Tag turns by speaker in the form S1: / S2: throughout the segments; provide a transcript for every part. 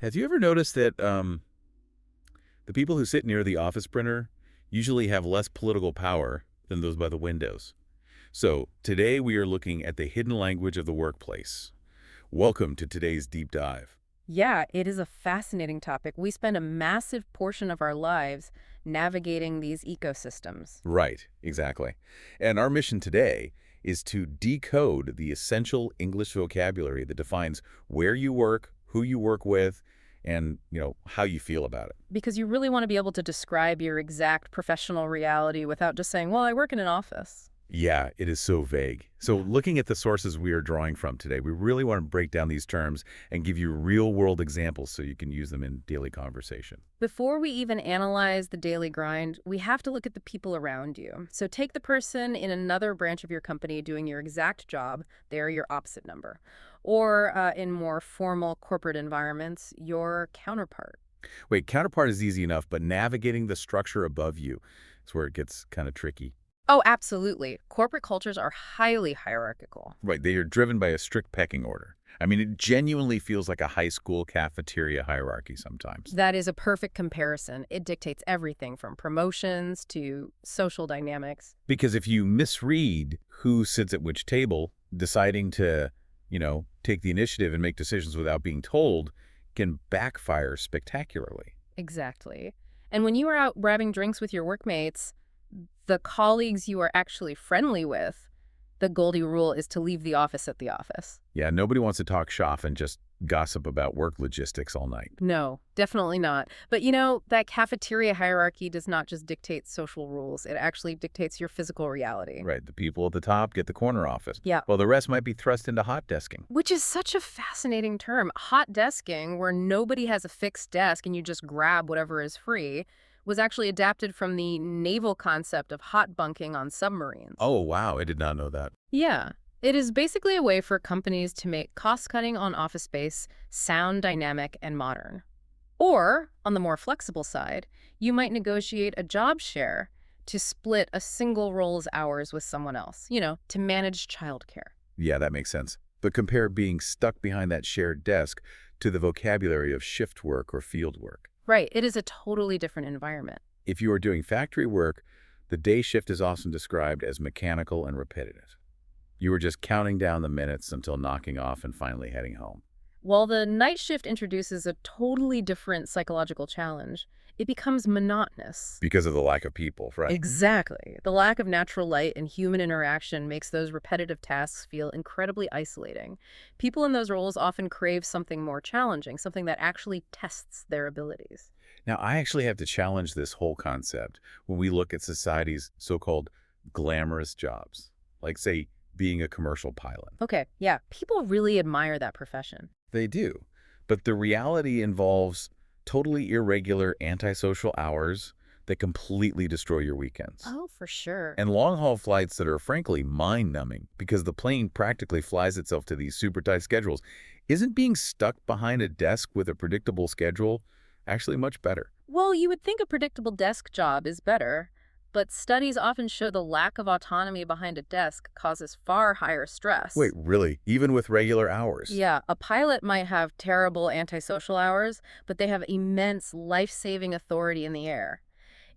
S1: Have you ever noticed that the people who sit near the office printer usually have less political power than those by the windows? So today we are looking at the hidden language of the workplace. Welcome to today's deep dive.
S2: Yeah, it is a fascinating topic. We spend a massive portion of our lives navigating these ecosystems.
S1: Right, exactly. And our mission today is to decode the essential English vocabulary that defines where you work, who you work with, and, how you feel about it.
S2: Because you really want to be able to describe your exact professional reality without just saying, well, I work in an office.
S1: Yeah, it is so vague. So looking at the sources we are drawing from today, we really want to break down these terms and give you real-world examples so you can use them in daily conversation.
S2: Before we even analyze the daily grind, we have to look at the people around you. So take the person in another branch of your company doing your exact job, they're your opposite number. Or in more formal corporate environments, your counterpart.
S1: Wait, counterpart is easy enough, but navigating the structure above you is where it gets kind of tricky.
S2: Oh, absolutely. Corporate cultures are highly hierarchical.
S1: Right, they are driven by a strict pecking order. I mean, it genuinely feels like a high school cafeteria hierarchy sometimes.
S2: That is a perfect comparison. It dictates everything from promotions to social dynamics.
S1: Because if you misread who sits at which table, deciding to, take the initiative and make decisions without being told can backfire spectacularly.
S2: Exactly. And when you are out grabbing drinks with your workmates, the colleagues you are actually friendly with, the Goldie rule is to leave the office at the office.
S1: Yeah, nobody wants to talk shop and just gossip about work logistics all night.
S2: No, definitely not. But that cafeteria hierarchy does not just dictate social rules. It actually dictates your physical reality.
S1: Right, the people at the top get the corner office.
S2: Yeah.
S1: Well, the rest might be thrust into hot desking.
S2: Which is such a fascinating term. Hot desking, where nobody has a fixed desk and you just grab whatever is free, was actually adapted from the naval concept of hot bunking on submarines.
S1: Oh, wow, I did not know that.
S2: Yeah. It is basically a way for companies to make cost-cutting on office space sound dynamic and modern. Or, on the more flexible side, you might negotiate a job share to split a single role's hours with someone else, to manage childcare.
S1: Yeah, that makes sense. But compare being stuck behind that shared desk to the vocabulary of shift work or field work.
S2: Right. It is a totally different environment.
S1: If you are doing factory work, the day shift is often described as mechanical and repetitive. You are just counting down the minutes until knocking off and finally heading home.
S2: While the night shift introduces a totally different psychological challenge, it becomes monotonous.
S1: Because of the lack of people, right?
S2: Exactly. The lack of natural light and human interaction makes those repetitive tasks feel incredibly isolating. People in those roles often crave something more challenging, something that actually tests their abilities.
S1: Now, I actually have to challenge this whole concept when we look at society's so-called glamorous jobs, like, say, being a commercial pilot.
S2: Okay, yeah, people really admire that profession.
S1: They do. But the reality involves totally irregular antisocial hours that completely destroy your weekends.
S2: Oh, for sure.
S1: And long-haul flights that are frankly mind-numbing because the plane practically flies itself to these super tight schedules. Isn't being stuck behind a desk with a predictable schedule actually much better?
S2: Well, you would think a predictable desk job is better, but studies often show the lack of autonomy behind a desk causes far higher stress.
S1: Wait, really? Even with regular hours?
S2: Yeah, a pilot might have terrible antisocial hours, but they have immense life-saving authority in the air.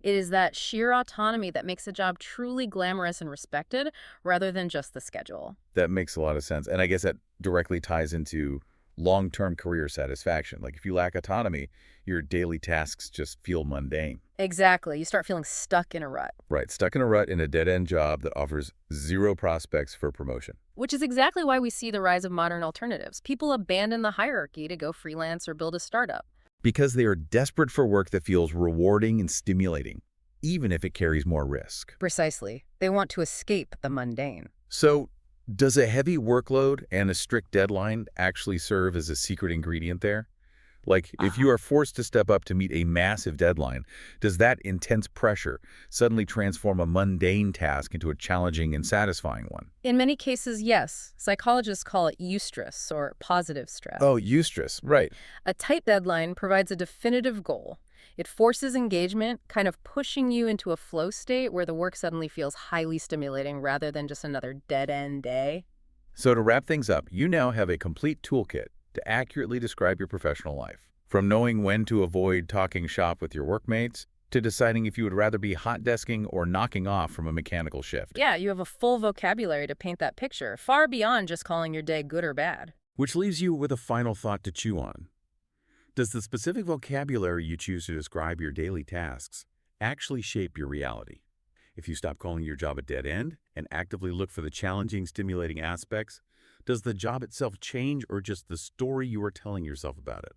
S2: It is that sheer autonomy that makes a job truly glamorous and respected, rather than just the schedule.
S1: That makes a lot of sense. And I guess that directly ties into long-term career satisfaction. Like if you lack autonomy, your daily tasks just feel mundane.
S2: Exactly. You start feeling stuck in a rut.
S1: Right, stuck in a rut in a dead-end job that offers zero prospects for promotion.
S2: Which is exactly why we see the rise of modern alternatives. People abandon the hierarchy to go freelance or build a startup.
S1: Because they are desperate for work that feels rewarding and stimulating, even if it carries more risk.
S2: Precisely. They want to escape the mundane.
S1: So, does a heavy workload and a strict deadline actually serve as a secret ingredient there? Like, if you are forced to step up to meet a massive deadline, does that intense pressure suddenly transform a mundane task into a challenging and satisfying one?
S2: In many cases, yes. Psychologists call it eustress, or positive stress.
S1: Oh, eustress, right.
S2: A tight deadline provides a definitive goal. It forces engagement, kind of pushing you into a flow state where the work suddenly feels highly stimulating rather than just another dead-end day.
S1: So to wrap things up, you now have a complete toolkit to accurately describe your professional life. From knowing when to avoid talking shop with your workmates, to deciding if you would rather be hot desking or knocking off from a mechanical shift.
S2: Yeah, you have a full vocabulary to paint that picture, far beyond just calling your day good or bad.
S1: Which leaves you with a final thought to chew on. Does the specific vocabulary you choose to describe your daily tasks actually shape your reality? If you stop calling your job a dead end and actively look for the challenging, stimulating aspects, does the job itself change or just the story you are telling yourself about it?